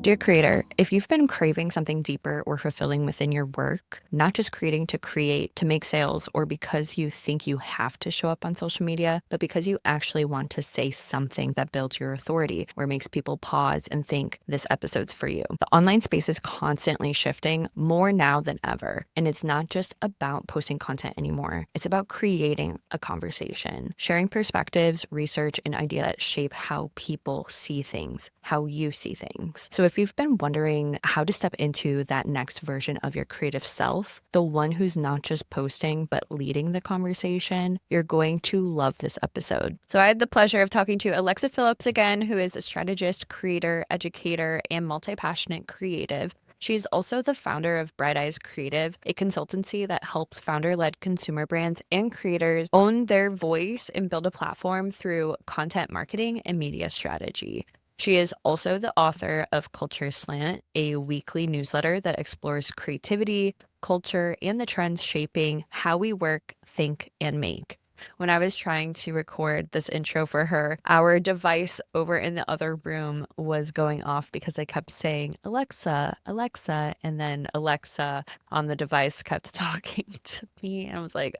Dear creator, if you've been craving something deeper or fulfilling within your work, not just creating to create, to make sales, or because you think you have to show up on social media, but because you actually want to say something that builds your authority or makes people pause and think this episode's for you. The online space is constantly shifting more now than ever. And it's not just about posting content anymore. It's about creating a conversation, sharing perspectives, research, and ideas that shape how people see things, how you see things. So if you've been wondering how to step into that next version of your creative self, the one who's not just posting, but leading the conversation, you're going to love this episode. So I had the pleasure of talking to Alexa Phillips again, who is a strategist, creator, educator, and multi-passionate creative. She's also the founder of Bright Eyes Creative, a consultancy that helps founder-led consumer brands and creators own their voice and build a platform through content marketing and media strategy. She is also the author of Culture Slant, a weekly newsletter that explores creativity, culture, and the trends shaping how we work, think, and make. When I was trying to record this intro for her, our device over in the other room was going off because I kept saying, Alexa, Alexa, and then Alexa on the device kept talking to me. And I was like,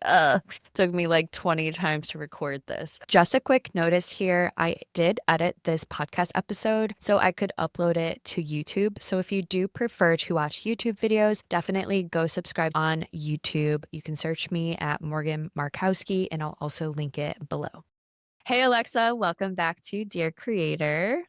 took me like 20 times to record this. Just a quick notice here, I did edit this podcast episode so I could upload it to YouTube. So if you do prefer to watch YouTube videos, definitely go subscribe on YouTube. You can search me at Morgan Markowski, and I'll also link it below. Hey, Alexa, welcome back to Dear Creator.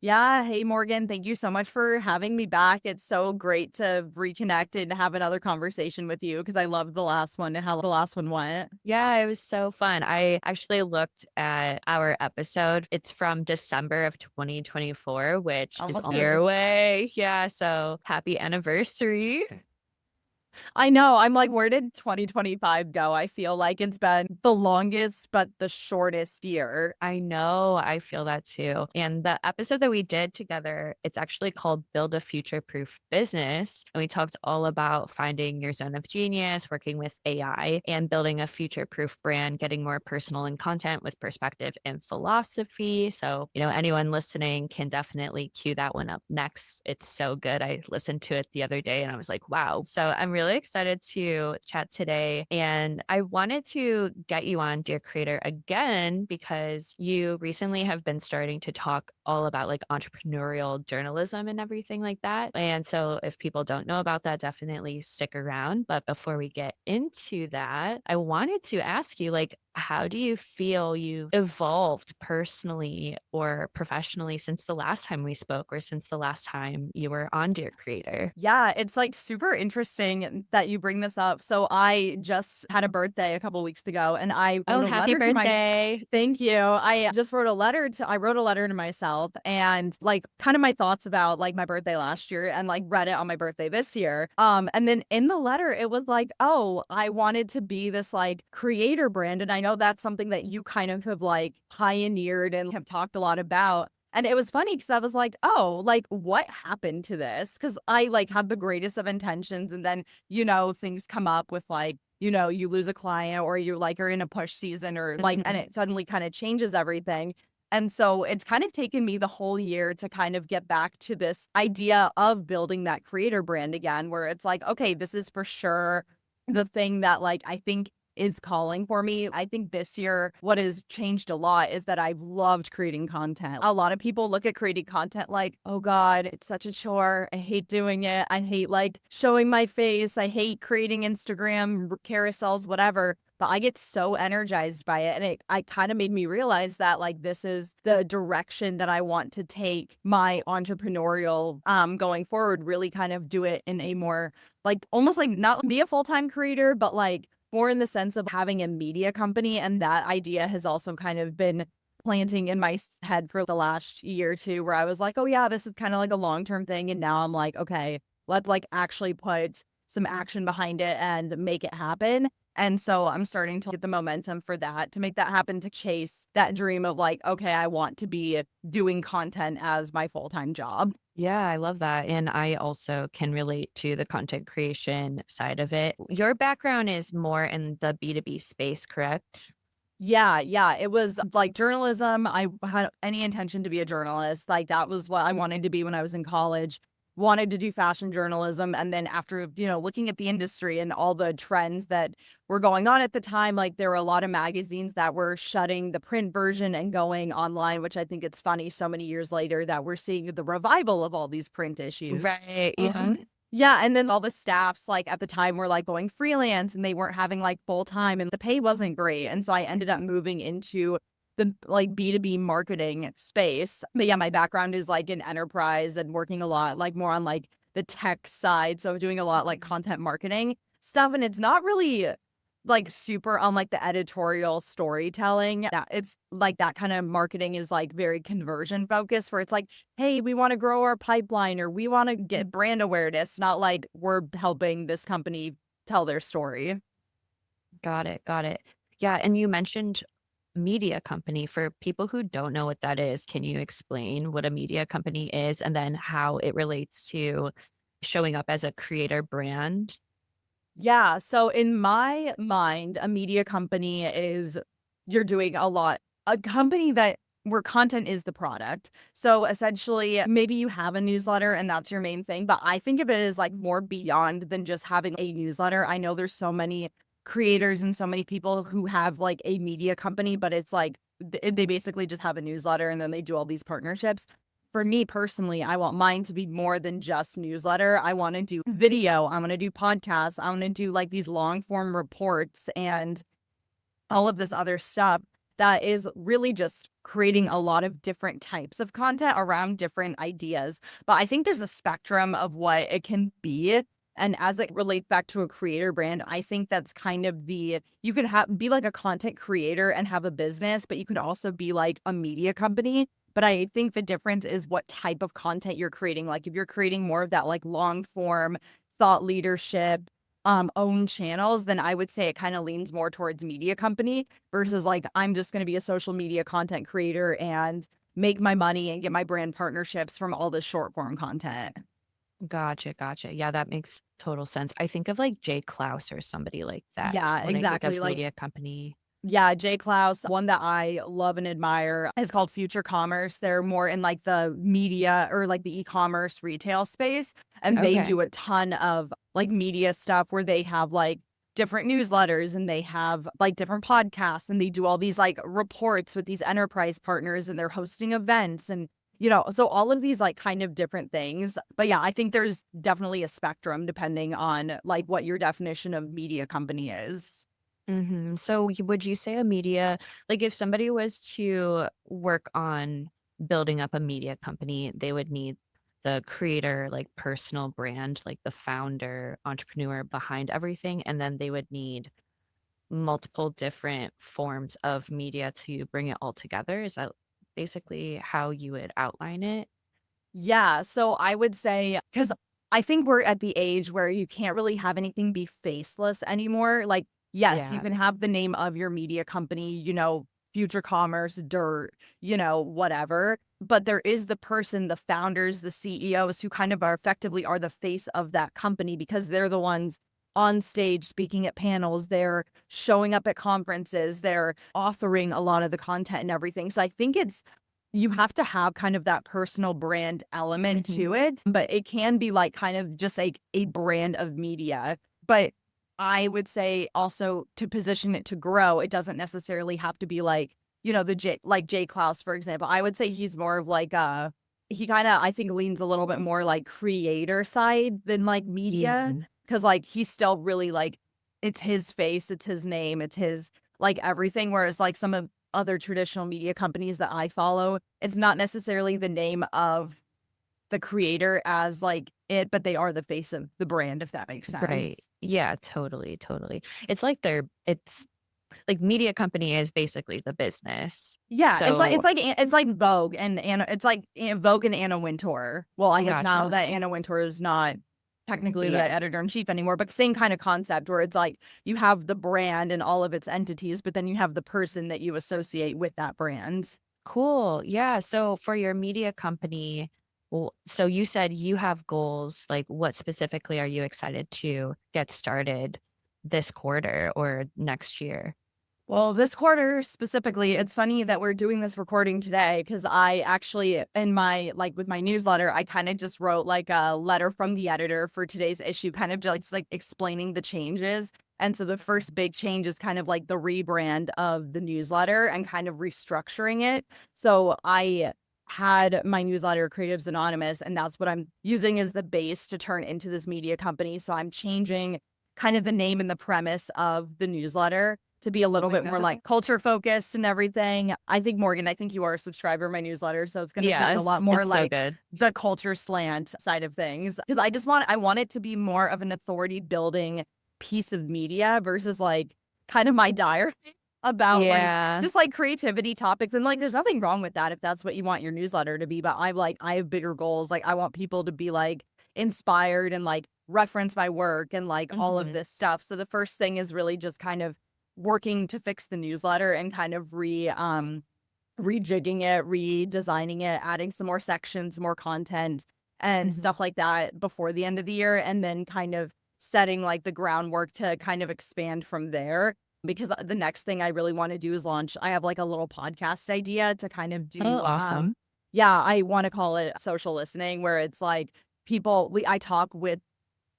Yeah. Hey, Morgan. Thank you so much for having me back. It's so great to reconnect and have another conversation with you because I loved the last one and how the last one went. Yeah, it was so fun. I actually looked at our episode. It's from December of 2024, which is Almost on here. your way. Yeah, so happy anniversary. I know. I'm like, where did 2025 go? I feel like it's been the longest, but the shortest year. I know, I feel that too. And the episode that we did together, it's actually called Build a Future-Proof Business. And we talked all about finding your zone of genius, working with AI, and building a future-proof brand, getting more personal in content with perspective and philosophy. So, anyone listening can definitely cue that one up next. It's so good. I listened to it the other day and I was like, wow. So I'm really excited to chat today. And I wanted to get you on, dear creator, again, because you recently have been starting to talk all about like entrepreneurial journalism and everything like that. And so if people don't know about that, definitely stick around. But before we get into that, I wanted to ask you, like, how do you feel you've evolved personally or professionally since the last time we spoke or since the last time you were on Dear Creator? Yeah, it's like super interesting that you bring this up. So I just had a birthday a couple weeks ago and I Oh, wrote a happy letter to my birthday. Thank you. I wrote a letter to myself and like kind of my thoughts about like my birthday last year and like read it on my birthday this year. And then in the letter it was like, "Oh, I wanted to be this like creator brand." And I know that's something that you kind of have like pioneered and have talked a lot about. And it was funny because I was like, "Oh, like what happened to this?" Because I like had the greatest of intentions and then, things come up with like you lose a client or you like are in a push season or like, and it suddenly kind of changes everything. And so it's kind of taken me the whole year to kind of get back to this idea of building that creator brand again, where it's like, okay, this is for sure the thing that like I think is calling for me. I think this year, what has changed a lot is that I've loved creating content. A lot of people look at creating content like, oh God, it's such a chore. I hate doing it. I hate like showing my face. I hate creating Instagram carousels, whatever. But I get so energized by it. And I kind of made me realize that like this is the direction that I want to take my entrepreneurial going forward, really kind of do it in a more like almost like not be a full-time creator, but like more in the sense of having a media company. And that idea has also kind of been planting in my head for the last year or two, where I was like, oh yeah, this is kind of like a long-term thing. And now I'm like, okay, let's like actually put some action behind it and make it happen. And so I'm starting to get the momentum for that, to make that happen, to chase that dream of like, okay, I want to be doing content as my full-time job. Yeah, I love that. And I also can relate to the content creation side of it. Your background is more in the B2B space, correct? Yeah, yeah, it was, like, journalism. I had any intention to be a journalist, like, that was what I wanted to be when I was in college. Wanted to do fashion journalism, and then after, looking at the industry and all the trends that were going on at the time, like, there were a lot of magazines that were shutting the print version and going online, which I think it's funny so many years later that we're seeing the revival of all these print issues. Right. Yeah. Yeah, and then all the staffs, like, at the time were, like, going freelance, and they weren't having, like, full-time, and the pay wasn't great, and so I ended up moving into the, like, B2B marketing space. But, yeah, my background is, like, in enterprise and working a lot, like, more on, like, the tech side, so doing a lot, like, content marketing stuff, and it's not really like, super on, like, the editorial storytelling. Yeah, it's like that kinda marketing is, like, very conversion focused where it's like, "Hey, we wanna grow our pipeline," or, "We wanna get brand awareness," not like, "We're helping this company tell their story." Got it. Got it. Yeah. And you mentioned media company. For people who don't know what that is, can you explain what a media company is and then how it relates to showing up as a creator brand? Yeah, so in my mind, a media company is you're doing a company that where content is the product. So essentially, maybe you have a newsletter and that's your main thing, but I think of it as like more beyond than just having a newsletter. I know there's so many creators and so many people who have like a media company, but it's like they basically just have a newsletter and then they do all these partnerships. For me personally, I want mine to be more than just newsletter. I want to do video. I want to do podcasts. I want to do like these long form reports and all of this other stuff that is really just creating a lot of different types of content around different ideas. But I think there's a spectrum of what it can be. And as it relates back to a creator brand, I think that's kind of you could have be like a content creator and have a business, but you could also be like a media company. But I think the difference is what type of content you're creating. Like if you're creating more of that like long form thought leadership, own channels, then I would say it kinda leans more towards media company versus, like, I'm just gonna be a social media content creator and make my money and get my brand partnerships from all this short form content. Gotcha. Gotcha. Yeah, that makes total sense. I think of like Jay Klaus or somebody like that Yeah, when I think exactly, of like media company. yeah, Jay Klaus, one that I love and admire is called Future Commerce. They're more in like the media or like the e-commerce retail space. And they Okay. do a ton of like media stuff where they have like different newsletters and they have like different podcasts and they do all these like reports with these enterprise partners and they're hosting events and so all of these like kind of different things. But yeah, I think there's definitely a spectrum depending on like what your definition of media company is. So would you say a media, like if somebody was to work on building up a media company, they would need the creator, like personal brand, like the founder, entrepreneur behind everything. And then they would need multiple different forms of media to bring it all together. Is that basically how you would outline it? Yeah, so I would say because I think we're at the age where you can't really have anything be faceless anymore. Like, yes, you Yeah. can have the name of your media company, Future Commerce, Dirt, whatever. But there is the person, the founders, the CEOs who kind of are the face of that company because they're the ones on stage speaking at panels, they're showing up at conferences, they're authoring a lot of the content and everything. So I think you have to have kind of that personal brand element Mhm. to it, but it can be like kind of just like a brand of media. But I would say also to position it to grow, it doesn't necessarily have to be like, like Jay Klaus, for example. I would say he's more of like he kind of I think leans a little bit more like creator side than like media. Yeah. Cause like he's still really like it's his face, it's his name, it's his like everything. Whereas like some of other traditional media companies that I follow, it's not necessarily the name of the creator as like it, but they are the face of the brand, if that makes Right. sense. Yeah, totally, totally. It's like media company is basically the business. Yeah, So it's like Vogue and Anna. It's like Vogue and Anna Wintour. Well, I guess now gotcha. that Anna Wintour is not technically the Yeah. editor in chief anymore, but same kind of concept where it's like you have the brand and all of its entities, but then you have the person that you associate with that brand. Cool. Yeah. So for your media company, well, so you said you have goals. Like what specifically are you excited to get started this quarter or next year? Well, this quarter specifically, it's funny that we're doing this recording today because I actually, in my like with my newsletter, I kind of just wrote like a letter from the editor for today's issue, kind of just like explaining the changes. And so the first big change is kind of like the rebrand of the newsletter and kind of restructuring it. So I had my newsletter Creatives Anonymous, and that's what I'm using as the base to turn into this media company. So I'm changing kind of the name and the premise of the newsletter to be a Oh little my bit more god. like culture focused and everything. I think Morgan, I think you are a subscriber to my newsletter, so it's gonna sound a lot Yes, more it's so like good. the culture slant side of things. Because I want it to be more of an authority building piece of media versus like kind of my diary about like Yeah. just like creativity topics. And like there's nothing wrong with that if that's what you want your newsletter to be. But I have bigger goals. Like I want people to be like inspired and like reference my work and like all of Mhm. this stuff. So the first thing is really just kind of working to fix the newsletter and kind of rejigging it, redesigning it, adding some more sections, more content and Mhm. stuff like that before the end of the year, and then kind of setting like the groundwork to kind of expand from there. Because the next thing I really want to do is launch. I have like a little podcast idea to kind of Oh, do awesome. yeah, I want to call it social listening, where it's like I talk with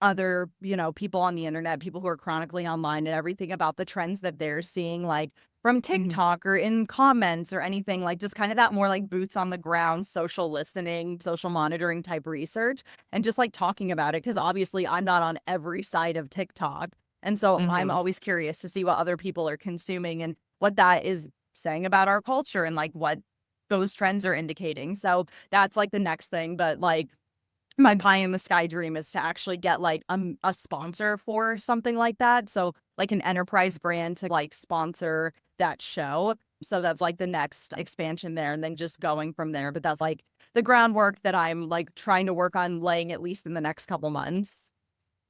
other, people on the internet, people who are chronically online and everything about the trends that they're seeing, like from Mhm. TikTok or in comments or anything, like just kind of that more like boots on the ground, social listening, social monitoring type research, and just like talking about it. Cause obviously I'm not on every side of TikTok. And so I'm Mhm. always curious to see what other people are consuming and what that is saying about our culture and like what those trends are indicating. So that's like the next thing. But like, my pie in the sky dream is to actually get like a sponsor for something like that. So like an enterprise brand to like sponsor that show. So that's like the next expansion there and then just going from there. But that's like the groundwork that I'm like trying to work on laying at least in the next couple months.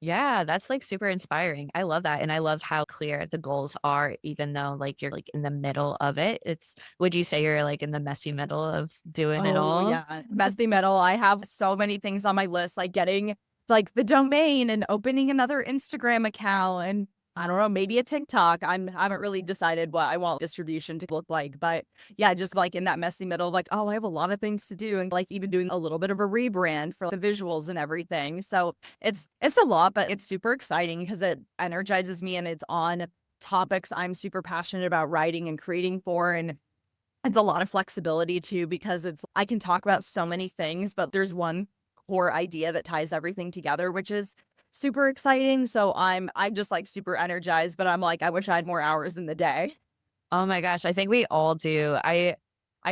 Yeah, that's, like, super inspiring. I love that, and I love how clear the goals are even though, like, you're, like, in the middle of it. It's would you say you're, like, in the messy middle of doing it Oh all? yeah. Messy middle. I have so many things on my list, like getting like the domain and opening another Instagram account and I don't know, maybe a TikTok. I haven't really decided what I want distribution to look like. But yeah, just like in that messy middle, like, oh, I have a lot of things to do. And like even doing a little bit of a rebrand for the visuals and everything. So it's a lot, but it's super exciting because it energizes me and it's on topics I'm super passionate about writing and creating for. And it's a lot of flexibility too, because I can talk about so many things, but there's one core idea that ties everything together, which is super exciting. So I'm just like super energized, but I'm like, I wish I had more hours in the day. Oh my gosh, I think we all do. I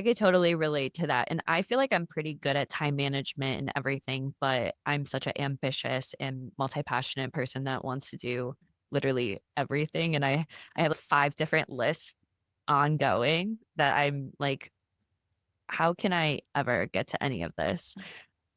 could totally relate to that, and I feel like I'm pretty good at time management and everything, but I'm such an ambitious and multi-passionate person that wants to do literally everything, and I have 5 different lists ongoing that I'm like, "How can I ever get to any of this?"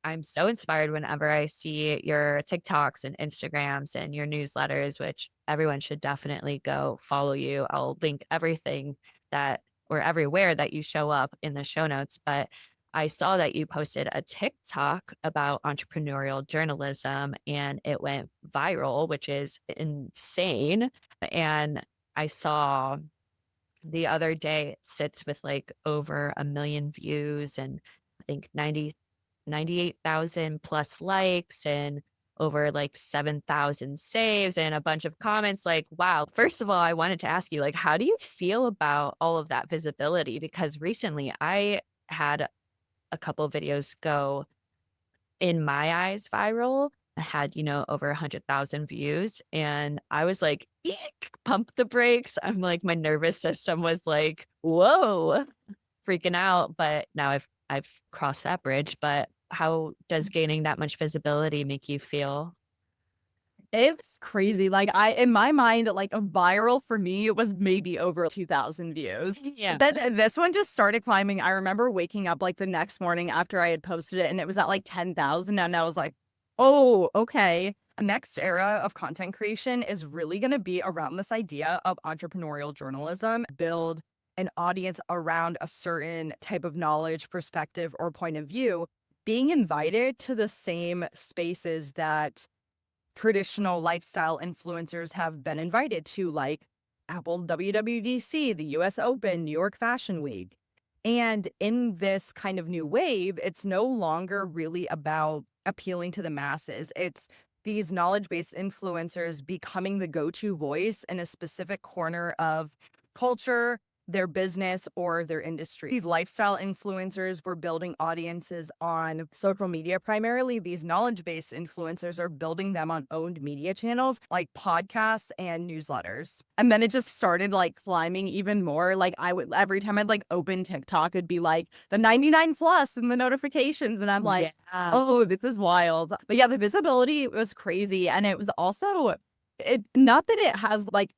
I'm so inspired whenever I see your TikToks and Instagrams and your newsletters, which everyone should definitely go follow you. I'll link everything that or everywhere that you show up in the show notes. But I saw that you posted a TikTok about entrepreneurial journalism and it went viral, which is insane. And I saw the other day it sits with like over 1 million views and I think 98,000 plus likes and over like 7,000 saves and a bunch of comments like, wow. First of all, I wanted to ask you, like, how do you feel about all of that visibility? Because recently I had a couple videos go in my eyes viral. I had, over 100,000 views and I was like, "Eek, pump the brakes." I'm like, my nervous system was like, whoa, freaking out. But now I've crossed that bridge. But how does gaining that much visibility make you feel? It's crazy. Like in my mind, like a viral for me, it was maybe over 2,000 views. Yeah. But then this one just started climbing. I remember waking up like the next morning after I had posted it and it was at like 10,000. And I was like, oh, okay. The next era of content creation is really going to be around this idea of entrepreneurial journalism, build an audience around a certain type of knowledge, perspective, or point of view, being invited to the same spaces that traditional lifestyle influencers have been invited to, like Apple WWDC, the US Open, New York Fashion Week. And in this kind of new wave, it's no longer really about appealing to the masses. It's these knowledge-based influencers becoming the go-to voice in a specific corner of culture, their business, or their industry. These lifestyle influencers were building audiences on social media. Primarily, these knowledge-based influencers are building them on owned media channels like podcasts and newsletters. And then it just started like climbing even more. Like I would every time I'd like open TikTok, it'd be like the 99 plus and the notifications. And I'm like, Yeah. oh, this is wild. But yeah, the visibility was crazy. And it was also not that it has like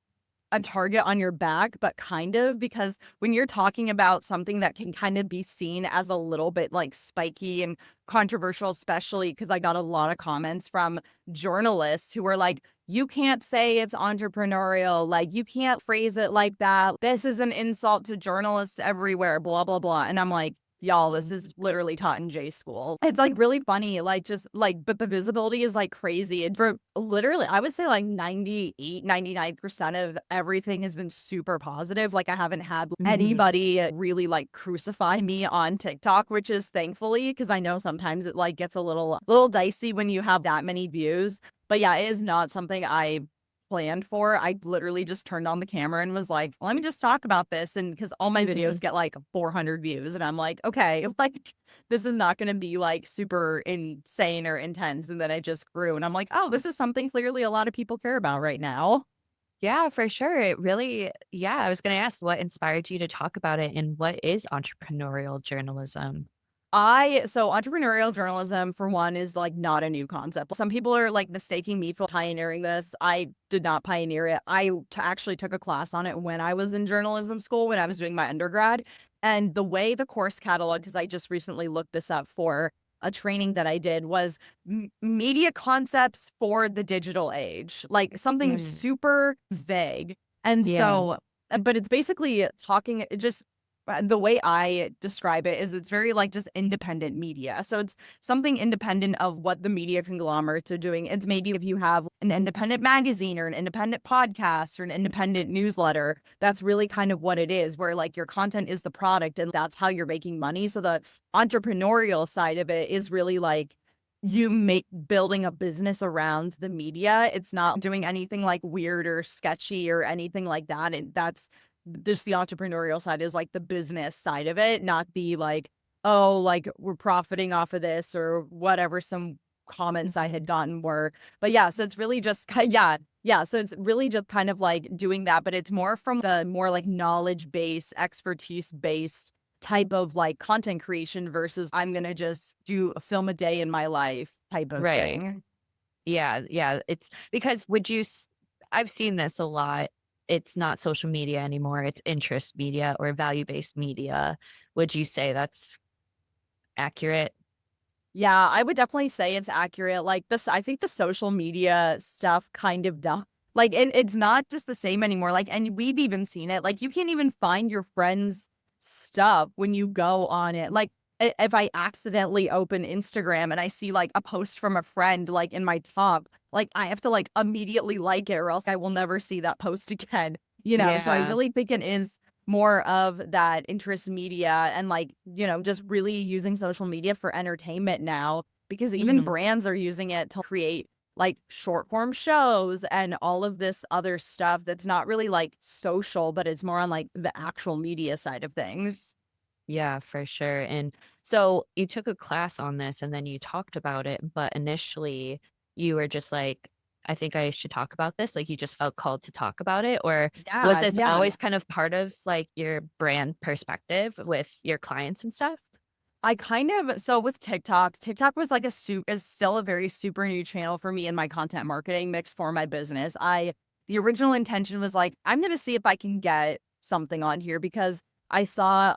a target on your back, but kind of because when you're talking about something that can kind of be seen as a little bit like spiky and controversial, especially because I got a lot of comments from journalists who were like, you can't say it's entrepreneurial. Like, you can't phrase it like that. This is an insult to journalists everywhere, blah, blah, blah. And I'm like, y'all, this is literally taught in J school. It's like really funny, like just like, but the visibility is like crazy. And for literally, I would say like 98, 99% of everything has been super positive. Like, I haven't had Mhm. anybody really like crucify me on TikTok, which is thankfully because I know sometimes it like gets a little dicey when you have that many views. But yeah, it is not something I planned for. I literally just turned on the camera and was like, let me just talk about this. And because all my videos get like 400 views, and I'm like, okay, like this is not going to be like super insane or intense. And then I just grew and I'm like, oh, this is something clearly a lot of people care about right now. Yeah, for sure. It really, yeah, I was going to ask what inspired you to talk about it and what is entrepreneurial journalism? So entrepreneurial journalism, for one, is like not a new concept. Some people are like mistaking me for pioneering this. I did not pioneer it. Actually took a class on it when I was in journalism school, when I was doing my undergrad. And the way the course catalog, because I just recently looked this up for a training that I did, was media concepts for the digital age, like something Mm. super vague. And Yeah. so, but it's basically talking, it just the way I describe it is it's very like just independent media. So it's something independent of what the media conglomerates are doing. It's maybe if you have an independent magazine or an independent podcast or an independent newsletter, that's really kind of what it is, where like your content is the product and that's how you're making money. So the entrepreneurial side of it is really like you make building a business around the media. It's not doing anything like weird or sketchy or anything like that. And that's this the entrepreneurial side is like the business side of it, not the like, oh, like we're profiting off of this or whatever some comments I had gotten were. But yeah, so it's really just yeah. Yeah, so it's really just kind of like doing that, but it's more from the more like knowledge based, expertise based type of like content creation versus I'm gonna just do a film a day in my life type of Right. thing. Yeah, yeah, it's because I've seen this a lot. It's not social media anymore, it's interest media or value-based media. Would you say that's accurate? Yeah, I would definitely say it's accurate. Like this, I think the social media stuff kind of done. Like it's not just the same anymore. Like, and we've even seen it. Like, you can't even find your friends' stuff when you go on it. Like, if I accidentally open Instagram and I see like a post from a friend like in my top, like I have to like immediately like it or else I will never see that post again. So I Yeah. really think it is more of that interest media and like, just really using social media for entertainment now because even Mhm. brands are using it to create like short form shows and all of this other stuff that's not really like social, but it's more on like the actual media side of things. Yeah, for sure, and so you took a class on this and then you talked about it, but initially you were just like, "I think I should talk about this," like, you just felt called to talk about it, or was Yeah, this yeah. always kind of part of, like, your brand perspective with your clients and stuff? I kind of so with TikTok was like is still a very super new channel for me in my content marketing mix for my business. The original intention was like, I'm gonna see if I can get something on here because I saw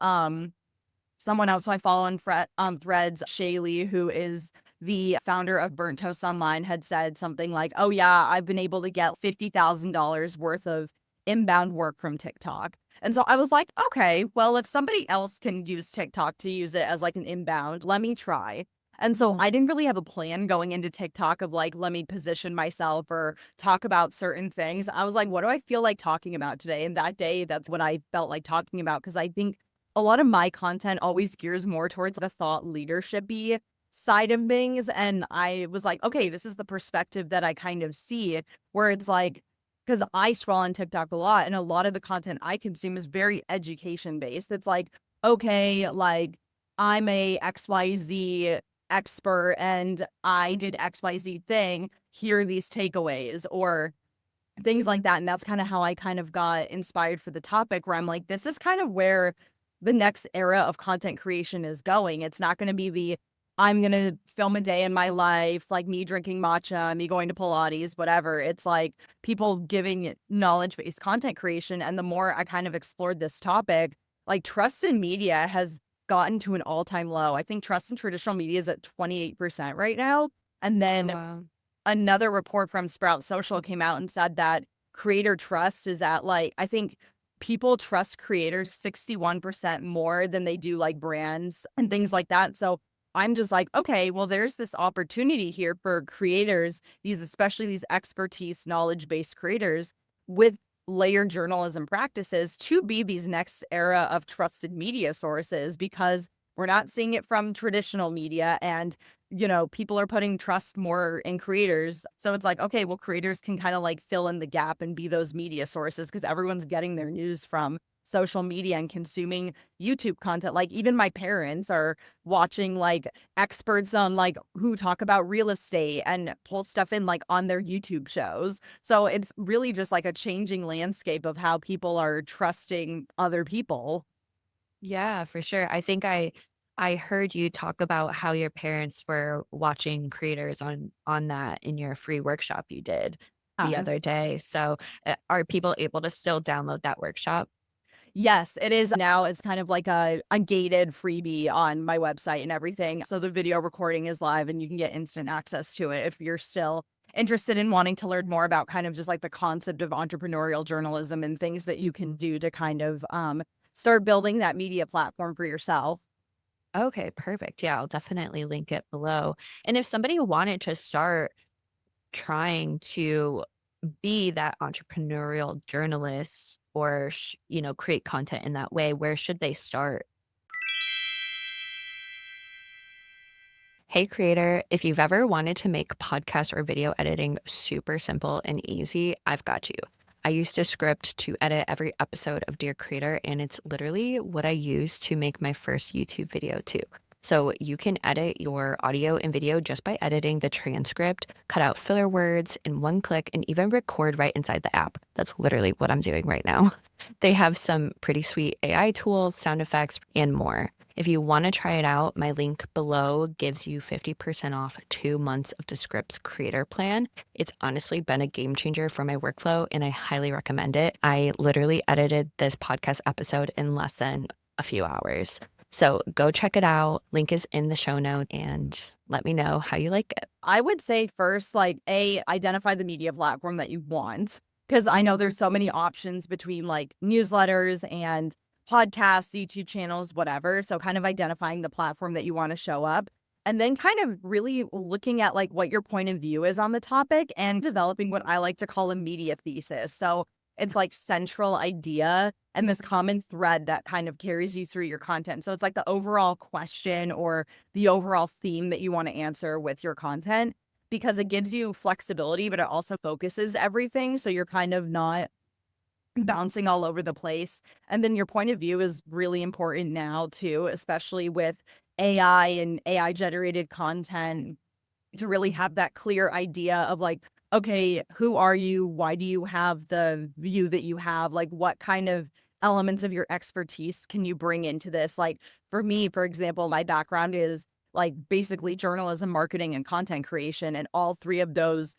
someone else who I follow on Threads, Shaylee, who is the founder of Burnt Toast Online, had said something like, "Oh yeah, I've been able to get $50,000 worth of inbound work from TikTok." And so I was like, "Okay, well, if somebody else can use TikTok to use it as like an inbound, let me try." And so I didn't really have a plan going into TikTok of like, let me position myself or talk about certain things. I was like, what do I feel like talking about today? And that day, that's what I felt like talking about. Cause I think a lot of my content always gears more towards the thought leadership-y side of things. And I was like, okay, this is the perspective that I kind of see where it's like, because I scroll on TikTok a lot and a lot of the content I consume is very education based. It's like, okay, like I'm a XYZ expert and I did XYZ thing. Here are these takeaways or things like that. And that's kind of how I kind of got inspired for the topic where I'm like, this is kind of where the next era of content creation is going. It's not going to be the I'm going to film a day in my life, like me drinking matcha, me going to Pilates, whatever. It's like people giving knowledge based content creation. And the more I kind of explored this topic, like trust in media has gotten to an all time low. I think trust in traditional media is at 28% right now. And Oh, then wow. another report from Sprout Social came out and said that creator trust is at like, I think people trust creators 61% more than they do like brands and things like that. So I'm just like, okay, well, there's this opportunity here for creators, these, especially these expertise, knowledge based creators with layered journalism practices to be these next era of trusted media sources because we're not seeing it from traditional media and people are putting trust more in creators. So it's like, okay, well, creators can kind of like fill in the gap and be those media sources because everyone's getting their news from social media and consuming YouTube content. Like even my parents are watching like experts on like who talk about real estate and pull stuff in like on their YouTube shows. So it's really just like a changing landscape of how people are trusting other people. Yeah, for sure. I think I heard you talk about how your parents were watching creators on that in your free workshop you did the other day. So, are people able to still download that workshop? Yes, it is now. It's kind of like a gated freebie on my website and everything. So the video recording is live and you can get instant access to it if you're still interested in wanting to learn more about kind of just like the concept of entrepreneurial journalism and things that you can do to kind of start building that media platform for yourself. Okay, perfect. Yeah, I'll definitely link it below. And if somebody wanted to start trying to be that entrepreneurial journalist or create content in that way, where should they start? Hey, creator, if you've ever wanted to make podcast or video editing super simple and easy, I've got you. I used a script to edit every episode of Dear Creator, and it's literally what I used to make my first YouTube video, too. So you can edit your audio and video just by editing the transcript, cut out filler words in one click, and even record right inside the app. That's literally what I'm doing right now. They have some pretty sweet AI tools, sound effects, and more. If you want to try it out, my link below gives you 50% off 2 months of Descript's creator plan. It's honestly been a game changer for my workflow, and I highly recommend it. I literally edited this podcast episode in less than a few hours. So go check it out. Link is in the show note and let me know how you like it. I would say first, like, identify the media platform that you want. Cause I know there's so many options between like newsletters and podcasts, YouTube channels, whatever. So kind of identifying the platform that you want to show up. And then kind of really looking at like what your point of view is on the topic and developing what I like to call a media thesis. So it's like central idea and this common thread that kind of carries you through your content. So it's like the overall question or the overall theme that you want to answer with your content because it gives you flexibility, but it also focuses everything. So you're kind of not bouncing all over the place. And then your point of view is really important now, too, especially with AI and AI generated content to really have that clear idea of like, okay, who are you? Why do you have the view that you have? Like, what kind of elements of your expertise can you bring into this? Like, for me, for example, my background is like basically journalism, marketing, and content creation. And all three of those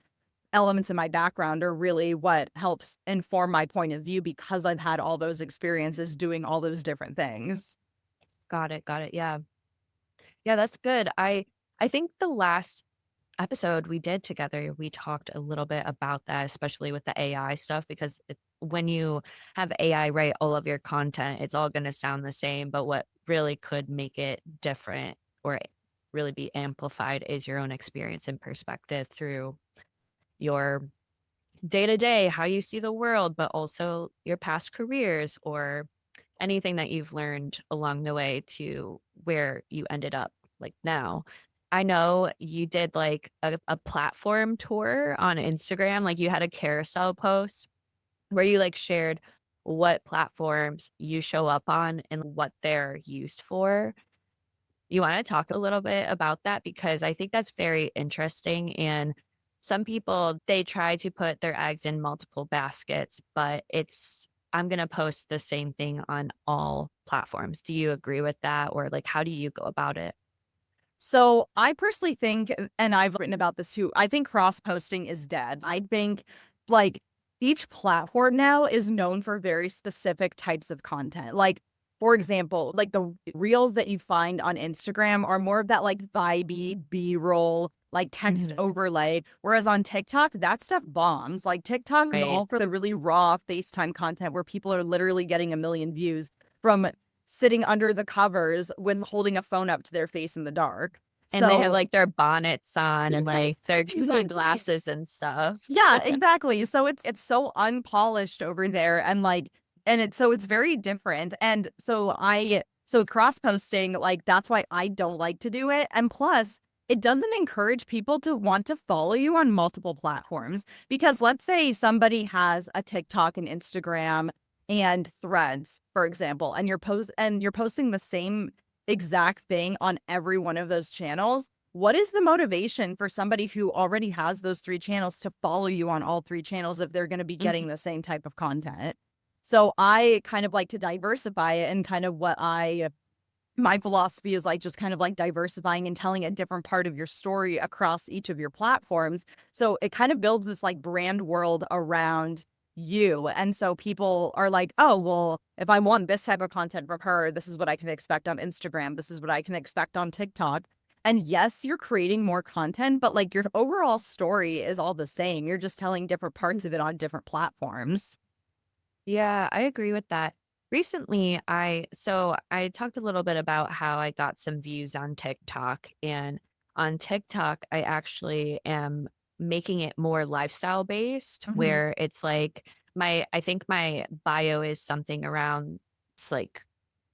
elements in my background are really what helps inform my point of view because I've had all those experiences doing all those different things. Got it. Got it. Yeah. Yeah, that's good. I think the last episode we did together, we talked a little bit about that, especially with the AI stuff, because when you have AI write all of your content, it's all going to sound the same. But what really could make it different or really be amplified is your own experience and perspective through your day to day, how you see the world, but also your past careers or anything that you've learned along the way to where you ended up like now. I know you did like a platform tour on Instagram, like you had a carousel post where you like shared what platforms you show up on and what they're used for. You wanna talk a little bit about that? Because I think that's very interesting, and some people, they try to put their eggs in multiple baskets, but it's I'm gonna post the same thing on all platforms. Do you agree with that? Or, like, how do you go about it? So I personally think, and I've written about this too, I think cross posting is dead. I think like each platform now is known for very specific types of content. Like, for example, like the reels that you find on Instagram are more of that like vibey B roll, like text Mhm. overlay. Whereas on TikTok, that stuff bombs. Like TikTok is Right. all for the really raw FaceTime content where people are literally getting a million views from sitting under the covers when holding a phone up to their face in the dark. And they have, So like, their bonnets on and, like, their exactly. glasses and stuff. Yeah, exactly. So it's so unpolished over there and like and it's very different. And so cross posting, like that's why I don't like to do it. And plus, it doesn't encourage people to want to follow you on multiple platforms because let's say somebody has a TikTok and Instagram and Threads, for example, and you're posting the same exact thing on every one of those channels. What is the motivation for somebody who already has those 3 channels to follow you on all 3 channels if they're gonna be Mhm. getting the same type of content? So, I kind of like to diversify it and kind of my philosophy is, like, just kind of, like, diversifying and telling a different part of your story across each of your platforms. So, it kind of builds this, like, brand world around you, and so people are like, "Oh, well, if I want this type of content from her, this is what I can expect on Instagram. This is what I can expect on TikTok." And yes, you're creating more content, but, like, your overall story is all the same. You're just telling different parts of it on different platforms. Yeah, I agree with that. Recently, I talked a little bit about how I got some views on TikTok, and on TikTok, I actually am making it more lifestyle based Mhm. where it's like I think my bio is something around it's like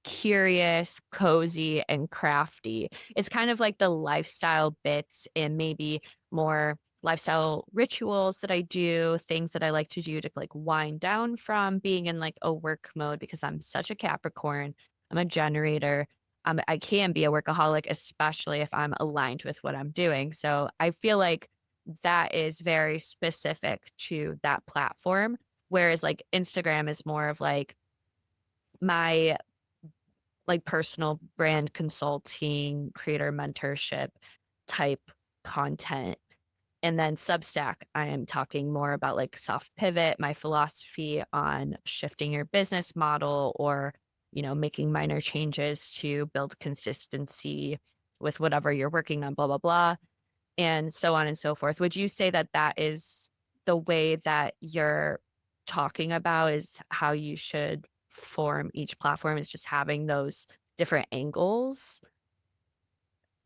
curious, cozy, and crafty. It's kind of like the lifestyle bits and maybe more lifestyle rituals that I do, things that I like to do to like wind down from being in like a work mode because I'm such a Capricorn. I'm a generator. I can be a workaholic, especially if I'm aligned with what I'm doing. So I feel like that is very specific to that platform. Whereas like Instagram is more of like my like personal brand consulting, creator mentorship type content. And then Substack, I am talking more about like soft pivot, my philosophy on shifting your business model or, making minor changes to build consistency with whatever you're working on, blah, blah, blah, and so on and so forth. Would you say that that is the way that you're talking about is how you should form each platform is just having those different angles?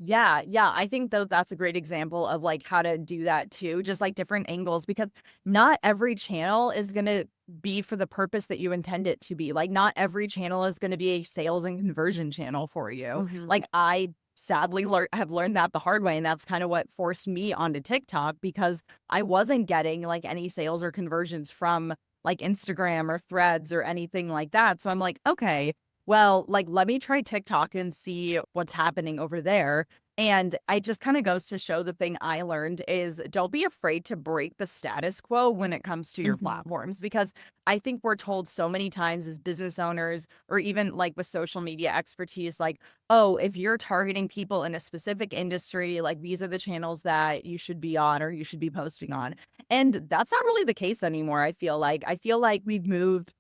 Yeah, yeah, I think though that's a great example of like how to do that too, just like different angles because not every channel is going to be for the purpose that you intend it to be. Like not every channel is going to be a sales and conversion channel for you. Mhm. Like I sadly have learned that the hard way and that's kind of what forced me onto TikTok because I wasn't getting like any sales or conversions from like Instagram or Threads or anything like that. So I'm like, okay, well, like, let me try TikTok and see what's happening over there. And I just kind of goes to show the thing I learned is don't be afraid to break the status quo when it comes to your Mhm. platforms because I think we're told so many times as business owners or even like with social media expertise, like, oh, if you're targeting people in a specific industry, like these are the channels that you should be on or you should be posting on. And that's not really the case anymore. I feel like we've moved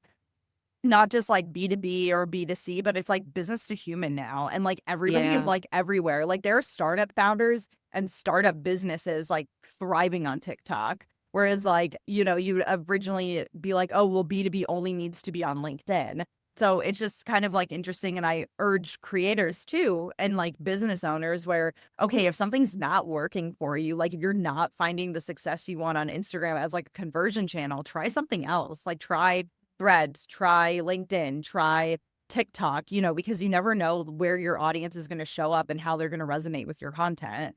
not just like B2B or B2C, but it's like business to human now. And like everybody Yeah. like everywhere, like there are startup founders and startup businesses like thriving on TikTok. Whereas like, you know, you would originally be like, oh, well, B2B only needs to be on LinkedIn. So it's just kind of like interesting. And I urge creators too and like business owners where, okay, if something's not working for you, like if you're not finding the success you want on Instagram as like a conversion channel, try something else. Like try Threads, try LinkedIn, try TikTok, because you never know where your audience is going to show up and how they're going to resonate with your content.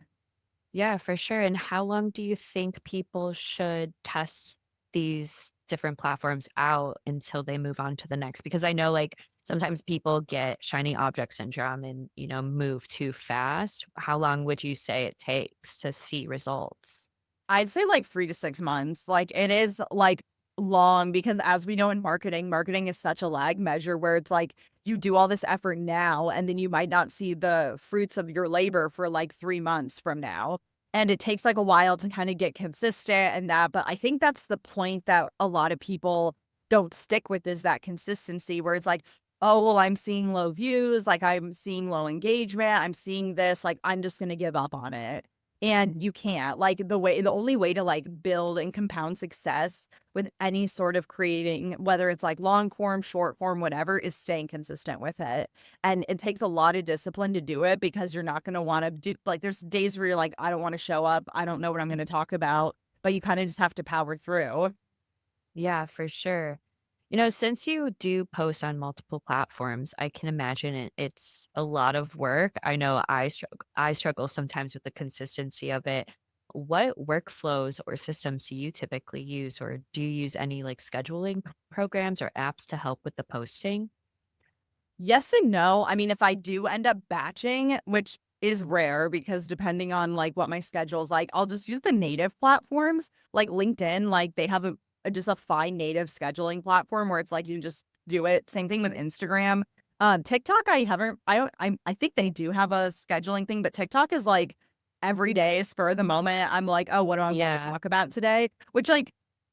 Yeah, for sure. And how long do you think people should test these different platforms out until they move on to the next? Because I know like sometimes people get shiny object syndrome and, move too fast. How long would you say it takes to see results? I'd say like 3 to 6 months. Like it is like long because as we know in marketing is such a lag measure where it's like you do all this effort now and then you might not see the fruits of your labor for like 3 months from now. And it takes like a while to kind of get consistent and that. But I think that's the point that a lot of people don't stick with is that consistency where it's like, oh, well, I'm seeing low views, like I'm seeing low engagement, I'm seeing this, like I'm just going to give up on it. And you can't. Like, the only way to, like, build and compound success with any sort of creating, whether it's, like, long form, short form, whatever, is staying consistent with it. And it takes a lot of discipline to do it because you're not gonna wanna do like, there's days where you're like, "I don't wanna show up. I don't know what I'm gonna talk about," but you kinda just have to power through. Yeah, for sure. Since you do post on multiple platforms, I can imagine it's a lot of work. I know I struggle sometimes with the consistency of it. What workflows or systems do you typically use, or do you use any like scheduling programs or apps to help with the posting? Yes and no. I mean, if I do end up batching, which is rare because depending on like what my schedule's like, I'll just use the native platforms like LinkedIn. Like they have just a fine native scheduling platform where it's like you just do it. Same thing with Instagram. TikTok, I haven't, I don't, I think they do have a scheduling thing, but TikTok is like every day, spur of the moment. I'm like, oh, what do I want to Yeah. talk about today? Which like